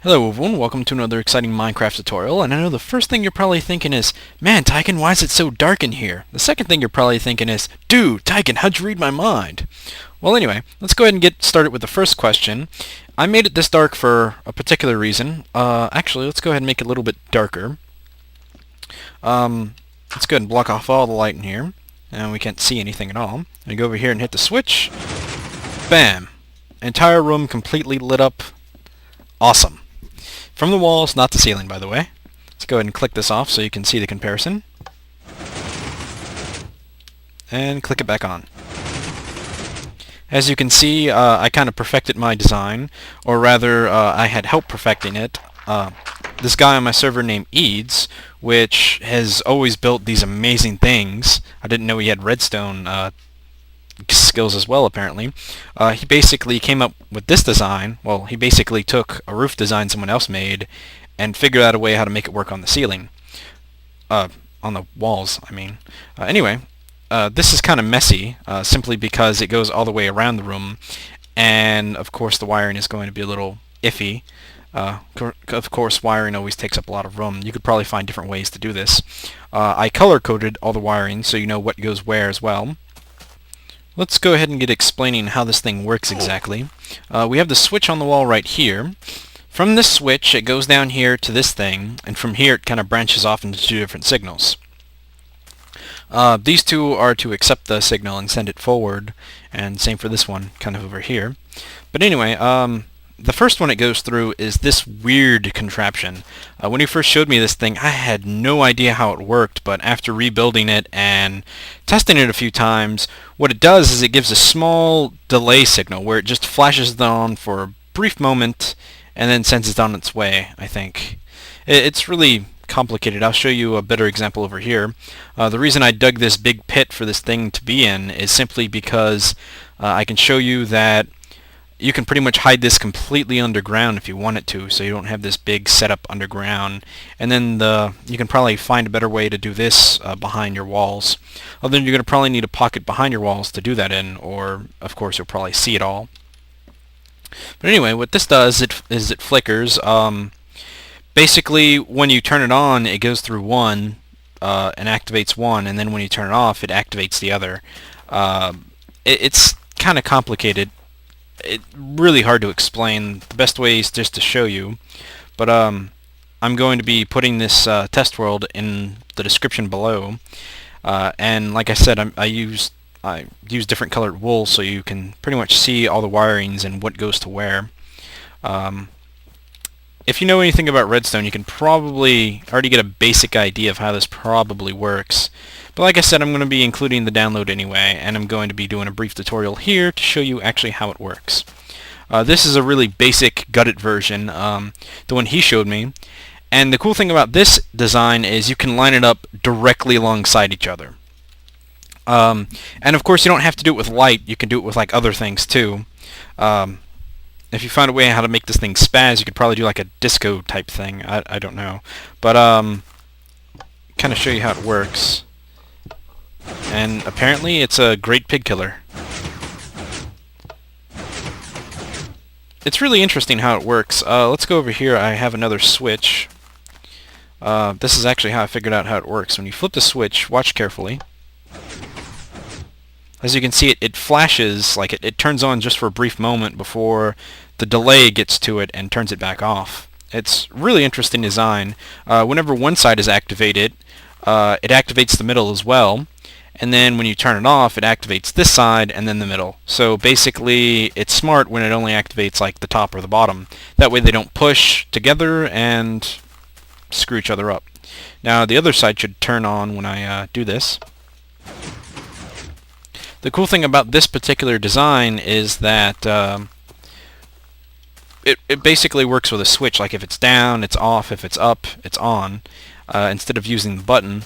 Hello everyone, welcome to another exciting Minecraft tutorial, and I know the first thing you're probably thinking is, man, Tyken, why is it so dark in here? The second thing you're probably thinking is, dude, Tyken, how'd you read my mind? Well anyway, let's go ahead and get started with the first question. I made it this dark for a particular reason. Actually, let's go ahead and make it a little bit darker. Let's go ahead and block off all the light in here, and we can't see anything at all. And go over here and hit the switch. Bam! Entire room completely lit up. Awesome. From the walls, not the ceiling, by the way. Let's go ahead and click this off so you can see the comparison. And click it back on. As you can see, I kind of perfected my design, or rather, I had help perfecting it. This guy on my server named Eads, which has always built these amazing things. I didn't know he had redstone skills as well, apparently. He basically came up with this design. Well, he basically took a roof design someone else made and figured out a way how to make it work on the ceiling. On the walls, I mean. Anyway, this is kind of messy, simply because it goes all the way around the room, and of course the wiring is going to be a little iffy. Of course, wiring always takes up a lot of room. You could probably find different ways to do this. I color-coded all the wiring so you know what goes where as well. Let's go ahead and get explaining how this thing works exactly. We have the switch on the wall right here. From this switch, it goes down here to this thing, and from here it kind of branches off into two different signals. These two are to accept the signal and send it forward, and same for this one, kind of over here. But anyway, the first one it goes through is this weird contraption. When you first showed me this thing, I had no idea how it worked, but after rebuilding it and testing it a few times, what it does is it gives a small delay signal where it just flashes it on for a brief moment and then sends it on its way, I think. It's really complicated. I'll show you a better example over here. The reason I dug this big pit for this thing to be in is simply because I can show you that you can pretty much hide this completely underground if you want it to, so you don't have this big setup underground. And then you can probably find a better way to do this behind your walls. Other than you're going to probably need a pocket behind your walls to do that in, or of course you'll probably see it all. But anyway, what this does is it flickers. Basically, when you turn it on, it goes through one and activates one, and then when you turn it off, it activates the other. It's kind of complicated. It's really hard to explain. The best way is just to show you. But I'm going to be putting this test world in the description below. And like I said, I use different colored wool so you can pretty much see all the wirings and what goes to where. If you know anything about redstone, you can probably already get a basic idea of how this probably works. But like I said, I'm going to be including the download anyway, and I'm going to be doing a brief tutorial here to show you actually how it works. This is a really basic, gutted version, the one he showed me. And the cool thing about this design is you can line it up directly alongside each other. And of course, you don't have to do it with light. You can do it with like other things too. If you find a way how to make this thing spaz, you could probably do like a disco type thing. I don't know. But kind of show you how it works. And apparently it's a great pig killer. It's really interesting how it works. Let's go over here. I have another switch. This is actually how I figured out how it works. When you flip the switch, watch carefully. As you can see, it flashes, like it turns on just for a brief moment before the delay gets to it and turns it back off. It's really interesting design. Whenever one side is activated, it activates the middle as well. And then when you turn it off, it activates this side and then the middle. So basically, it's smart when it only activates like the top or the bottom. That way they don't push together and screw each other up. Now the other side should turn on when I do this. The cool thing about this particular design is that it basically works with a switch. Like if it's down, it's off. If it's up, it's on. Instead of using the button.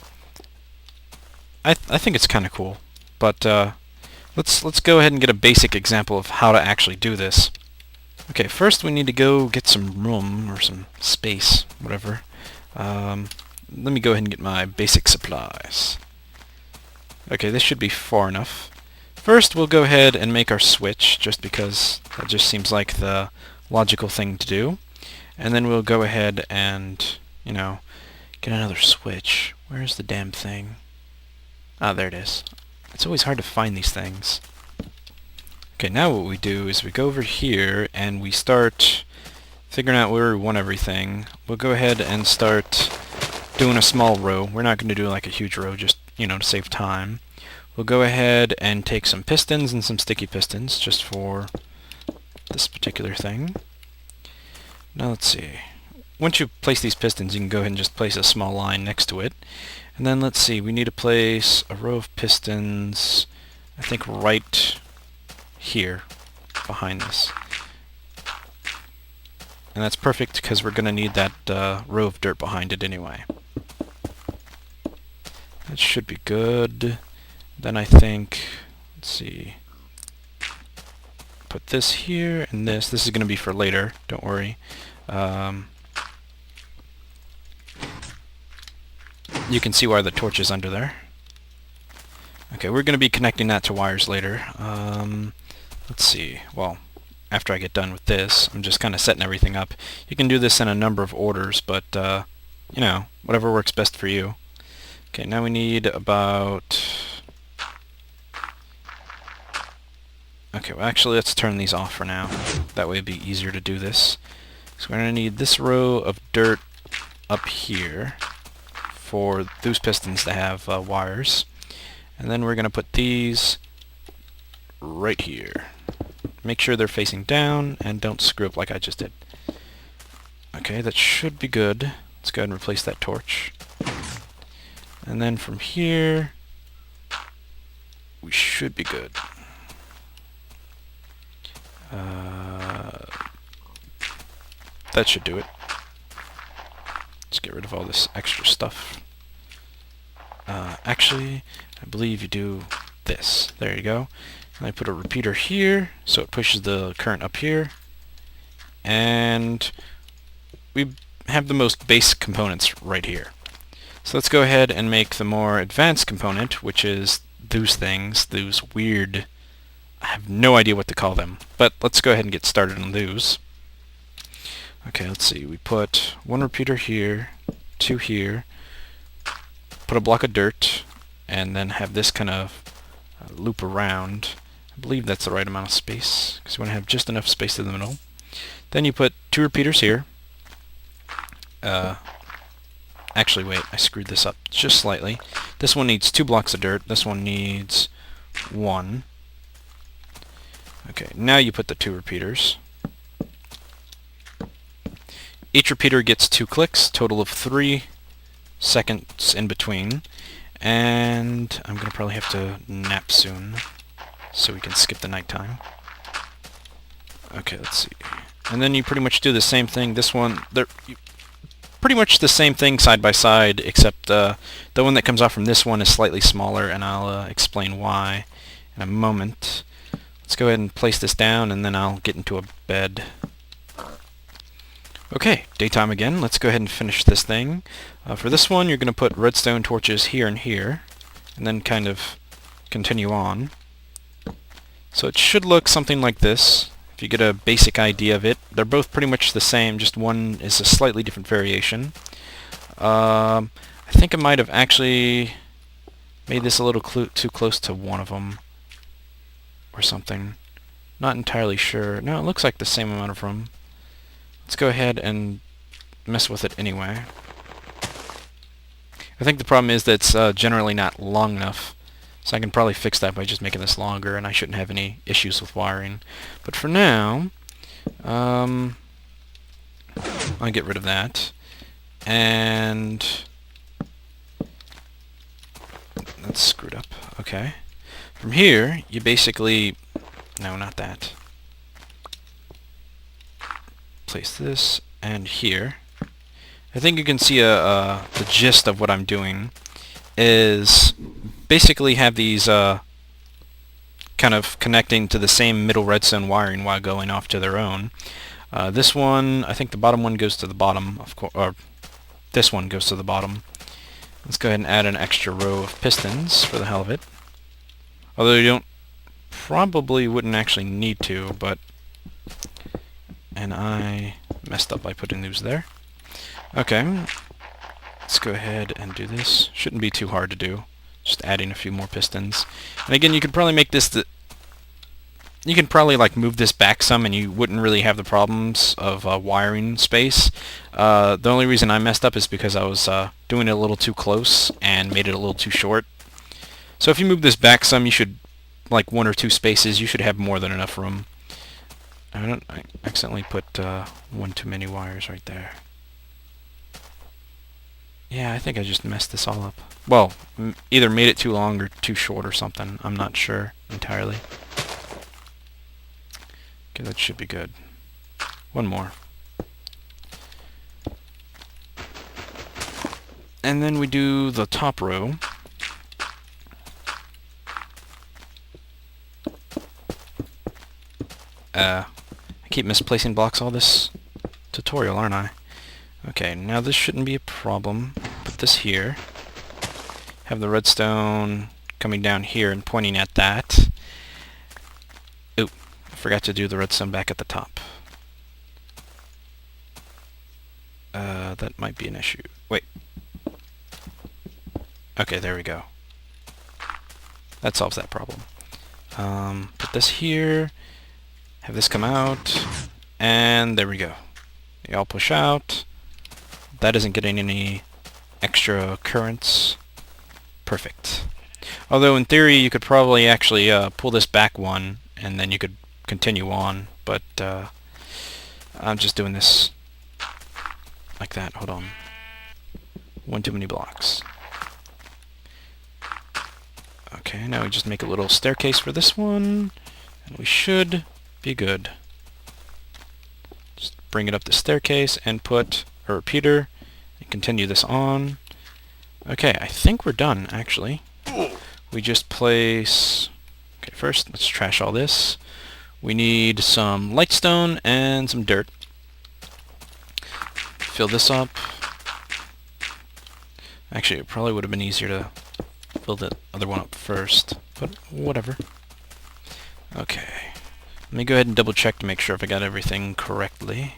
I think it's kind of cool. But let's go ahead and get a basic example of how to actually do this. Okay, first we need to go get some room or some space, whatever. Let me go ahead and get my basic supplies. Okay, this should be far enough. First, we'll go ahead and make our switch, just because that just seems like the logical thing to do. And then we'll go ahead and, you know, get another switch. Where's the damn thing? Ah, there it is. It's always hard to find these things. Okay, now what we do is we go over here and we start figuring out where we want everything. We'll go ahead and start doing a small row. We're not going to do like a huge row, just, you know, to save time. We'll go ahead and take some pistons and some sticky pistons just for this particular thing. Now let's see. Once you place these pistons, you can go ahead and just place a small line next to it. And then let's see, we need to place a row of pistons, I think right here behind this. And that's perfect because we're going to need that row of dirt behind it anyway. That should be good. Then I think, let's see, put this here and this. This is going to be for later, don't worry. You can see why the torch is under there. Okay, we're going to be connecting that to wires later. Let's see, well, after I get done with this, I'm just kind of setting everything up. You can do this in a number of orders, but, you know, whatever works best for you. Okay, now we need about... Okay, well actually let's turn these off for now. That way it'd be easier to do this. So we're going to need this row of dirt up here for those pistons to have wires. And then we're going to put these right here. Make sure they're facing down and don't screw up like I just did. Okay, that should be good. Let's go ahead and replace that torch. And then from here, we should be good. That should do it. Let's get rid of all this extra stuff. Actually, I believe you do this. There you go. And I put a repeater here, so it pushes the current up here. And we have the most basic components right here. So let's go ahead and make the more advanced component, which is those things, those weird... I have no idea what to call them, but let's go ahead and get started on those. Okay, let's see. We put one repeater here, two here, put a block of dirt, and then have this kind of loop around. I believe that's the right amount of space, because you want to have just enough space in the middle. Then you put two repeaters here. Actually, wait, I screwed this up just slightly. This one needs 2 blocks of dirt. This one needs 1. Okay, now you put the 2 repeaters. Each repeater gets 2 clicks, total of 3 seconds in between. And I'm going to probably have to nap soon, so we can skip the nighttime. Okay, let's see. And then you pretty much do the same thing. This one, pretty much the same thing side by side, except the one that comes off from this one is slightly smaller, and I'll explain why in a moment. Let's go ahead and place this down, and then I'll get into a bed. Okay, daytime again. Let's go ahead and finish this thing. For this one, you're going to put redstone torches here and here, and then kind of continue on. So it should look something like this. If you get a basic idea of it, they're both pretty much the same, just one is a slightly different variation. I think I might have actually made this a little too close to one of them, or something. Not entirely sure. No, it looks like the same amount of room. Let's go ahead and mess with it anyway. I think the problem is that it's generally not long enough, so I can probably fix that by just making this longer, and I shouldn't have any issues with wiring. But for now, I'll get rid of that. And that's screwed up. Okay. From here, you basically... No, not that. Place this, and here. I think you can see the gist of what I'm doing is basically have these kind of connecting to the same middle redstone wiring while going off to their own. This one, I think the bottom one goes to the bottom, of course, or this one goes to the bottom. Let's go ahead and add an extra row of pistons for the hell of it. Although you probably wouldn't actually need to, but... And I Messed up by putting those there. Okay, let's go ahead and do this. Shouldn't be too hard to do. Just adding a few more pistons. And again, you could probably make this you can probably like move this back some and you wouldn't really have the problems of wiring space. The only reason I messed up is because I was doing it a little too close and made it a little too short. So if you move this back some, you should, like 1 or 2 spaces, you should have more than enough room. I accidentally put one too many wires right there. Yeah, I think I just messed this all up. Well, either made it too long or too short or something. I'm not sure entirely. Okay, that should be good. One more. And then we do the top row. I keep misplacing blocks all this tutorial, aren't I? Okay, now this shouldn't be a problem. Put this here. Have the redstone coming down here and pointing at that. Ooh, I forgot to do the redstone back at the top. That might be an issue. Wait. Okay, there we go. That solves that problem. Put this here. Have this come out. And there we go. They all push out. That isn't getting any extra currents. Perfect. Although in theory you could probably actually pull this back one and then you could continue on, but I'm just doing this like that. Hold on. One too many blocks. Okay, now we just make a little staircase for this one and we should be good. Just bring it up the staircase and put a repeater and continue this on. Okay, I think we're done, actually. We just place... Okay, first, let's trash all this. We need some lightstone and some dirt. Fill this up. Actually, it probably would have been easier to fill the other one up first, but whatever. Okay. Let me go ahead and double check to make sure if I got everything correctly.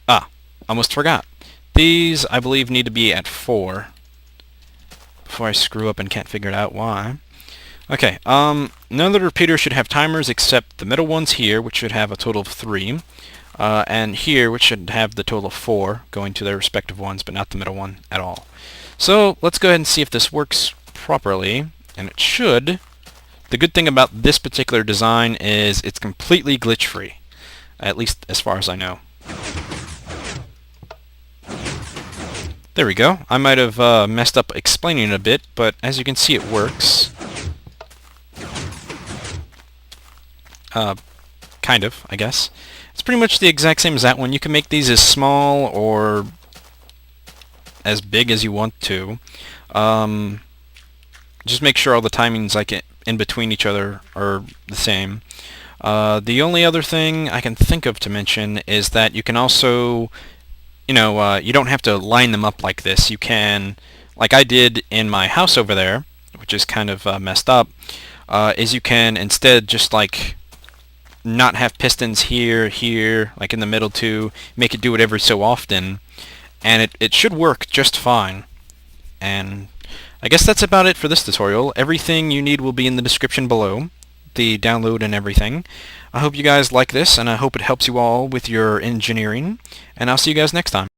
Ah, almost forgot. These, I believe, need to be at 4 before I screw up and can't figure it out why. Okay, none of the repeaters should have timers except the middle ones here, which should have a total of 3, and here, which should have the total of 4 going to their respective ones, but not the middle one at all. So let's go ahead and see if this works properly, and it should. The good thing about this particular design is it's completely glitch-free, at least as far as I know. There we go. I might have messed up explaining it a bit, but as you can see it works. Kind of, I guess. It's pretty much the exact same as that one. You can make these as small or as big as you want to. Just make sure all the timings like in between each other are the same. The only other thing I can think of to mention is that you can also, you know, you don't have to line them up like this. You can, like I did in my house over there, which is kind of messed up, is you can instead just like not have pistons here, like in the middle too, make it do it every so often, and it should work just fine. And I guess that's about it for this tutorial. Everything you need will be in the description below, the download and everything. I hope you guys like this, and I hope it helps you all with your engineering, and I'll see you guys next time.